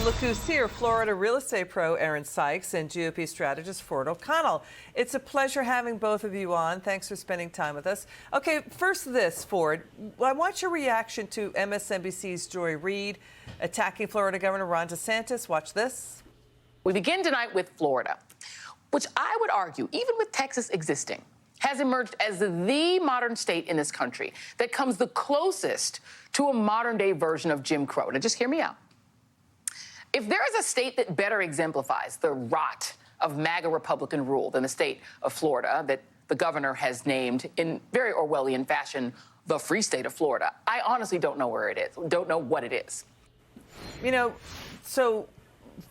look who's here. Florida real estate pro Erin Sykes and GOP strategist Ford O'Connell. It's a pleasure having both of you on. Thanks for spending time with us. Okay, first this, Ford. I want your reaction to MSNBC's Joy Reid attacking Florida Governor Ron DeSantis. Watch this. We begin tonight with Florida, which I would argue, even with Texas existing, has emerged as the modern state in this country that comes the closest to a modern-day version of Jim Crow. Now, just hear me out. If there is a state that better exemplifies the rot of MAGA Republican rule than the state of Florida that the governor has named in very Orwellian fashion the free state of Florida, I honestly don't know where it is, don't know what it is. You know, so,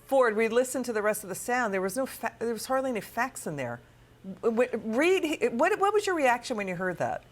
Ford, we listened to the rest of the sound. There was hardly any facts in there. Reid, what was your reaction when you heard that?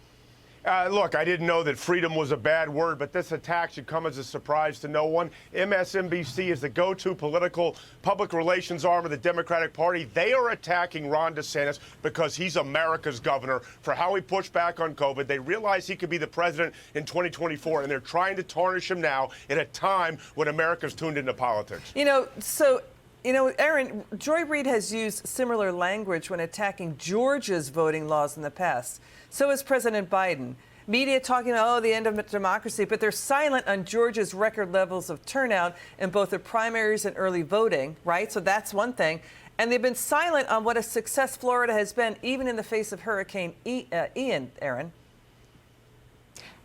Look, I didn't know that freedom was a bad word, but this attack should come as a surprise to no one. MSNBC is the go-to political public relations arm of the Democratic Party. They are attacking Ron DeSantis because he's America's governor for how he pushed back on COVID. They realize he could be the president in 2024, and they're trying to tarnish him now at a time when America's tuned into politics. You know, Erin, Joy Reid has used similar language when attacking Georgia's voting laws in the past. So has President Biden. Media talking about, the end of democracy, but they're silent on Georgia's record levels of turnout in both the primaries and early voting, right? So that's one thing. And they've been silent on what a success Florida has been, even in the face of Hurricane Ian, Erin.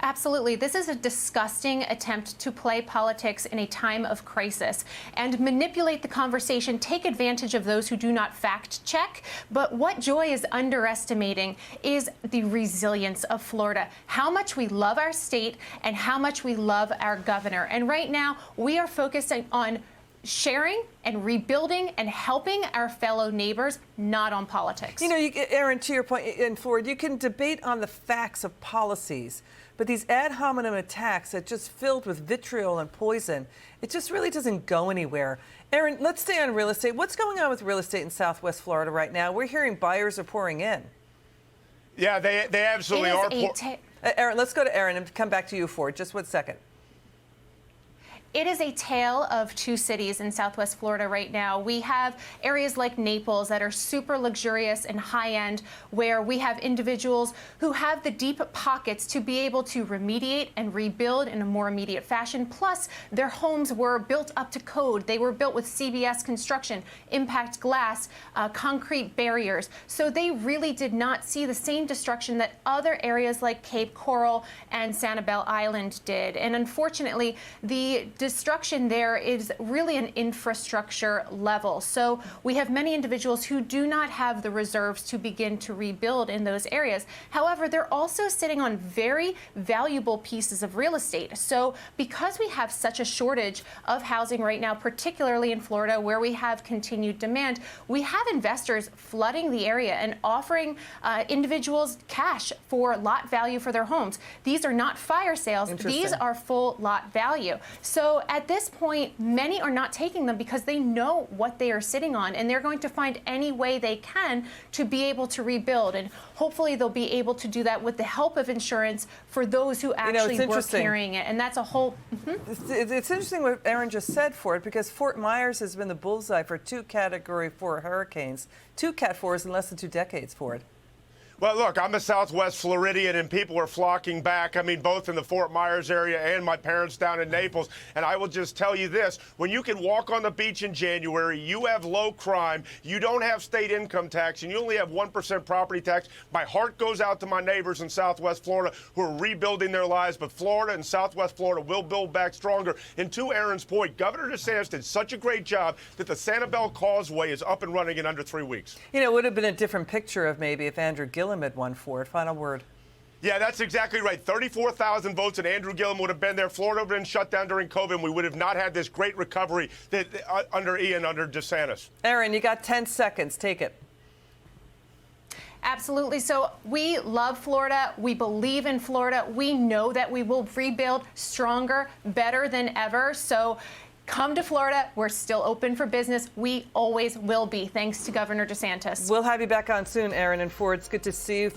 Absolutely. This is a disgusting attempt to play politics in a time of crisis and manipulate the conversation, take advantage of those who do not fact check. But what Joy is underestimating is the resilience of Florida, how much we love our state and how much we love our governor. And right now we are focusing on sharing and rebuilding and helping our fellow neighbors, not on politics. You know, Erin, to your point, in Florida, you can debate on the facts of policies, but these ad hominem attacks that just filled with vitriol and poison, it just really doesn't go anywhere. Erin, let's stay on real estate. What's going on with real estate in Southwest Florida right now? We're hearing buyers are pouring in. Yeah, they absolutely are. Erin, let's go to Erin and come back to you, Ford. Just 1 second. It is a tale of two cities in Southwest Florida right now. We have areas like Naples that are super luxurious and high-end, where we have individuals who have the deep pockets to be able to remediate and rebuild in a more immediate fashion. Plus, their homes were built up to code. They were built with CBS construction, impact glass, concrete barriers. So they really did not see the same destruction that other areas like Cape Coral and Sanibel Island did. And unfortunately, the destruction there is really an infrastructure level. So we have many individuals who do not have the reserves to begin to rebuild in those areas. However, they're also sitting on very valuable pieces of real estate. So because we have such a shortage of housing right now, particularly in Florida, where we have continued demand, we have investors flooding the area and offering individuals cash for lot value for their homes. These are not fire sales. These are full lot value. So at this point, many are not taking them because they know what they are sitting on, and they're going to find any way they can to be able to rebuild. And hopefully they'll be able to do that with the help of insurance for those who actually were carrying it. And that's a whole... It's interesting what Erin just said, Ford, because Fort Myers has been the bullseye for 2 Category 4 hurricanes, 2 Cat 4s in less than 2 decades, Ford. Well, look, I'm a Southwest Floridian, and people are flocking back. I mean, both in the Fort Myers area and my parents down in Naples. And I will just tell you this. When you can walk on the beach in January, you have low crime, you don't have state income tax, and you only have 1% property tax, my heart goes out to my neighbors in Southwest Florida who are rebuilding their lives. But Florida and Southwest Florida will build back stronger. And to Erin's point, Governor DeSantis did such a great job that the Sanibel Causeway is up and running in under 3 weeks. You know, it would have been a different picture of maybe if Andrew Gillum had won for it. Final word. Yeah, that's exactly right. 34,000 votes, and Andrew Gillum would have been there. Florida would have been shut down during COVID, and we would have not had this great recovery that under Ian, under DeSantis. Erin, you got 10 seconds. Take it. Absolutely. So we love Florida. We believe in Florida. We know that we will rebuild stronger, better than ever. So come to Florida. We're still open for business. We always will be, thanks to Governor DeSantis. We'll have you back on soon, Erin and Ford. It's good to see you.